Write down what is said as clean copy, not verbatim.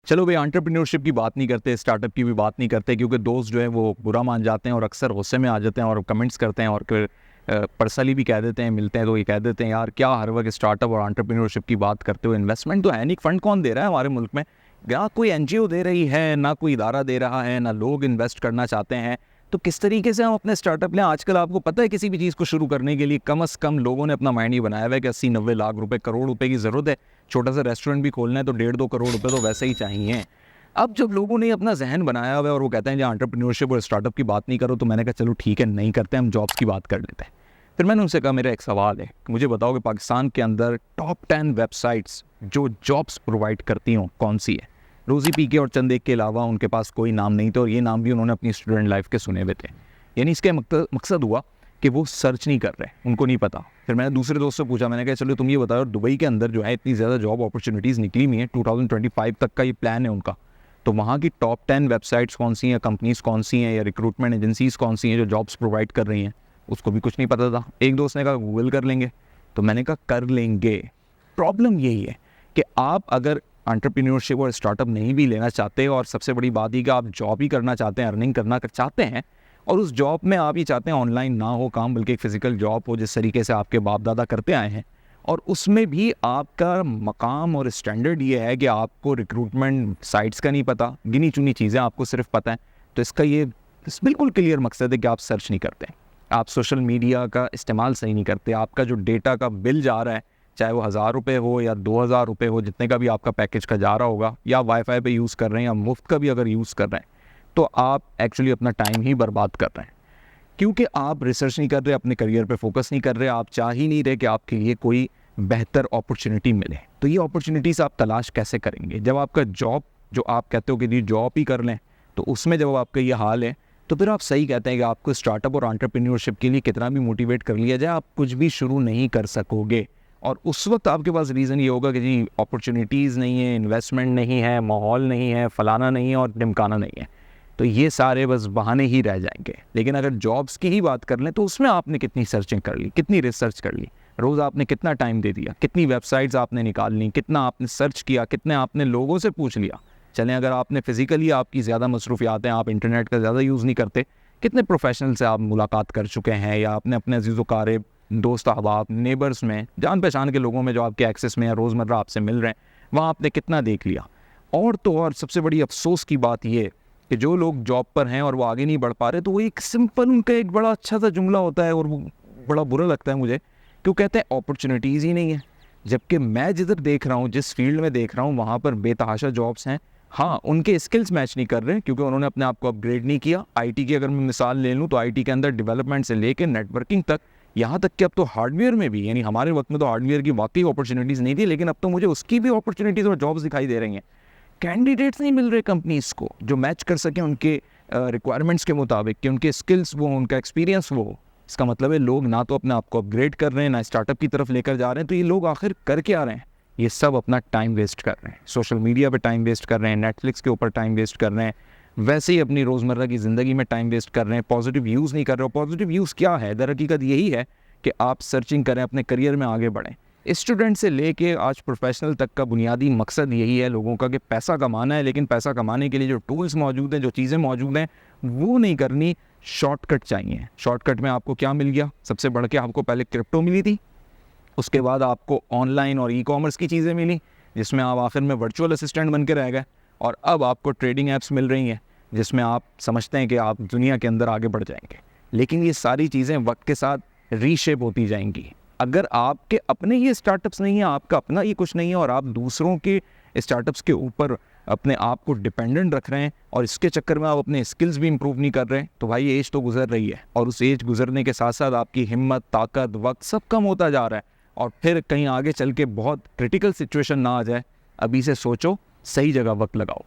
चलो भाई, एंटरप्रेन्योरशिप की बात नहीं करते, स्टार्टअप की भी बात नहीं करते, क्योंकि दोस्त जो है वो बुरा मान जाते हैं और अक्सर गुस्से में आ जाते हैं और कमेंट्स करते हैं और फिर पर्सनली भी कह देते हैं, मिलते हैं तो ये कह देते हैं यार क्या हर वक्त स्टार्टअप और एंटरप्रेन्योरशिप की बात करते हो, इन्वेस्टमेंट तो है नहीं, फंड कौन दे रहा है हमारे मुल्क में? ना कोई एनजीओ दे रही है, ना कोई इदारा दे रहा है, ना लोग इन्वेस्ट करना चाहते हैं। तो किस तरीके से हम अपने स्टार्टअप लें? आजकल आपको पता है किसी भी चीज़ को शुरू करने के लिए कम से कम लोगों ने अपना माइंड ही बनाया हुआ है कि 80-90 लाख रुपए, करोड़ रुपए की ज़रूरत है। छोटा सा रेस्टोरेंट भी खोलना है तो 1.5-2 करोड़ रुपए तो वैसे ही चाहिए। अब जब लोगों ने अपना जहन बनाया हुआ है और वो कहते हैं जी एंटरप्रेन्योरशिप और स्टार्टअप की बात नहीं करो, तो मैंने कहा चलो ठीक है, नहीं करते, हम जॉब्स की बात कर लेते हैं। फिर मैंने उनसे कहा मेरा एक सवाल है कि मुझे बताओ कि पाकिस्तान के अंदर टॉप 10 वेबसाइट्स जो जॉब्स प्रोवाइड करती हों कौन सी है? रोज़ी पी के और चंद एक के अलावा उनके पास कोई नाम नहीं था, और ये नाम भी उन्होंने अपनी स्टूडेंट लाइफ के सुने हुए थे। यानी इसके मकसद हुआ कि वो सर्च नहीं कर रहे, उनको नहीं पता। फिर मैंने दूसरे दोस्त से पूछा, मैंने कहा चलो तुम ये बताओ, दुबई के अंदर जो है इतनी ज़्यादा जॉब अपॉर्चुनिटीज़ निकली हुई हैं, 2025 तक का ये प्लान है उनका, तो वहाँ की टॉप 10 वेबसाइट्स कौन सी हैं, कंपनीज़ कौन सी हैं, या रिक्रूटमेंट एजेंसीज़ कौन सी हैं जो जॉब्स प्रोवाइड कर रही हैं? उसको भी कुछ नहीं पता था। एक दोस्त ने कहा गूगल कर लेंगे, तो मैंने कहा कर लेंगे। प्रॉब्लम यही है कि आप अगर एंटरप्रेन्योरशिप और स्टार्टअप नहीं भी लेना चाहते, और सबसे बड़ी बात ही कि आप जॉब ही करना चाहते हैं, अर्निंग करना चाहते हैं, और उस जॉब में आप ही चाहते हैं ऑनलाइन ना हो काम, बल्कि एक फ़िज़िकल जॉब हो जिस तरीके से आपके बाप दादा करते आए हैं, और उसमें भी आपका मकाम और स्टैंडर्ड ये है कि आपको रिक्रूटमेंट साइट्स का नहीं पता, गिनी चुनी चीज़ें आपको सिर्फ पता है, तो इसका ये बिल्कुल क्लियर मकसद है कि आप सर्च नहीं करते, आप सोशल मीडिया का इस्तेमाल सही नहीं करते। आपका जो डेटा का बिल जा रहा है, चाहे वो 1000 रुपये हो या 2000 रुपये हो, जितने का भी आपका पैकेज का जा रहा होगा, या वाईफाई पे यूज़ कर रहे हैं या मुफ्त का भी अगर यूज़ कर रहे हैं, तो आप एक्चुअली अपना टाइम ही बर्बाद कर रहे हैं, क्योंकि आप रिसर्च नहीं कर रहे, अपने करियर पे फोकस नहीं कर रहे, आप चाह ही नहीं रहे कि आपके लिए कोई बेहतर अपॉर्चुनिटी मिले। तो ये अपॉर्चुनिटीज़ आप तलाश कैसे करेंगे जब आपका जॉब, जो आप कहते हो कि जी जॉब ही कर लें, तो उसमें जब आपका ये हाल है, तो फिर आप सही कहते हैं कि आपको स्टार्टअप और एंटरप्रेन्योरशिप के लिए कितना भी मोटिवेट कर लिया जाए, आप कुछ भी शुरू नहीं कर सकोगे। और उस वक्त आपके पास रीज़न ये होगा कि जी अपॉर्चुनिटीज़ नहीं है, इन्वेस्टमेंट नहीं है, माहौल नहीं है, फलाना नहीं है और ढिमकाना नहीं है। तो ये सारे बस बहाने ही रह जाएंगे। लेकिन अगर जॉब्स की ही बात कर लें, तो उसमें आपने कितनी सर्चिंग कर ली, कितनी रिसर्च कर ली, रोज़ आपने कितना टाइम दे दिया, कितनी वेबसाइट्स आपने निकाल ली, कितना आपने सर्च किया, कितने आपने लोगों से पूछ लिया। चलें अगर आपने फ़िज़िकली आपकी ज़्यादा मसरूफियात हैं, आप इंटरनेट का ज़्यादा यूज़ नहीं करते, कितने प्रोफेशनल से आप मुलाकात कर चुके हैं, या आपने अपने अजीज़ व क़ारिब, दोस्त अहबाब, नेबर्स में, जान पहचान के लोगों में जो आपके एक्सेस में या रोज़मर्रा आपसे मिल रहे हैं, वहाँ आपने कितना देख लिया। और तो और सबसे बड़ी अफसोस की बात ये कि जो लोग जॉब पर हैं और वो आगे नहीं बढ़ पा रहे, तो वो एक सिंपल उनका एक बड़ा अच्छा सा जुमला होता है, और वो बड़ा बुरा लगता है मुझे, क्यों कहते हैं अपॉर्चुनिटीज़ ही नहीं है। जबकि मैं जिधर देख रहा हूँ, जिस फील्ड में देख रहा हूँ, वहाँ पर बेतहाशा जॉब्स हैं। हाँ, उनके स्किल्स मैच नहीं कर रहे क्योंकि उन्होंने अपने आप को अपग्रेड नहीं किया। आईटी की अगर मैं मिसाल ले लूँ, तो आईटी के अंदर डेवलपमेंट से लेकर नेटवर्किंग तक, यहाँ तक कि अब तो हार्डवेयर में भी, यानी हमारे वक्त में तो हार्डवेयर की वाकई अपॉर्चुनिटीज़ नहीं थी, लेकिन अब तो मुझे उसकी भी अपॉर्चुनिटीज़ और जॉब्स दिखाई दे रही हैं। कैंडिडेट्स नहीं मिल रहे कंपनीज़ को जो मैच कर सकें उनके रिक्वायरमेंट्स के मुताबिक, कि उनके स्किल्स वो, उनका एक्सपीरियंस वो हो। इसका मतलब है लोग ना तो अपने आप को अपग्रेड कर रहे हैं, ना स्टार्टअप की तरफ लेकर जा रहे हैं। तो ये लोग आखिर कर क्या रहे हैं? ये सब अपना टाइम वेस्ट कर रहे हैं, सोशल मीडिया पे टाइम वेस्ट कर रहे हैं, नेटफ्लिक्स के ऊपर टाइम वेस्ट कर रहे हैं, वैसे ही अपनी रोज़मर्रा की ज़िंदगी में टाइम वेस्ट कर रहे हैं, पॉजिटिव यूज़ नहीं कर रहे हो। पॉजिटिव यूज़ क्या है? दरअकीकत यही है कि आप सर्चिंग करें, अपने करियर में आगे बढ़ें। स्टूडेंट से लेके आज प्रोफेशनल तक का बुनियादी मकसद यही है लोगों का कि पैसा कमाना है, लेकिन पैसा कमाने के लिए जो टूल्स मौजूद हैं, जो चीज़ें मौजूद हैं, वो नहीं करनी, शॉर्टकट चाहिए। शॉर्टकट में आपको क्या मिल गया? सबसे बढ़ के आपको पहले क्रिप्टो मिली थी, उसके बाद आपको ऑनलाइन और ई-कॉमर्स की चीज़ें मिली, जिसमें आप आखिर में वर्चुअल असिस्टेंट बन के रह गए, और अब आपको ट्रेडिंग ऐप्स मिल रही हैं जिसमें आप समझते हैं कि आप दुनिया के अंदर आगे बढ़ जाएंगे। लेकिन ये सारी चीज़ें वक्त के साथ रीशेप होती जाएंगी। अगर आपके अपने ये स्टार्टअप्स नहीं है, आपका अपना ये कुछ नहीं है, और आप दूसरों के स्टार्टअप्स के ऊपर अपने आप को डिपेंडेंट रख रहे हैं, और इसके चक्कर में आप अपने स्किल्स भी इंप्रूव नहीं कर रहे हैं, तो भाई एज तो गुजर रही है, और उस एज गुजरने के साथ साथ आपकी हिम्मत, ताकत, वक्त सब कम होता जा रहा है, और फिर कहीं आगे चल के बहुत क्रिटिकल सिचुएशन ना आ जाए। अभी से सोचो, सही जगह वक्त लगाओ।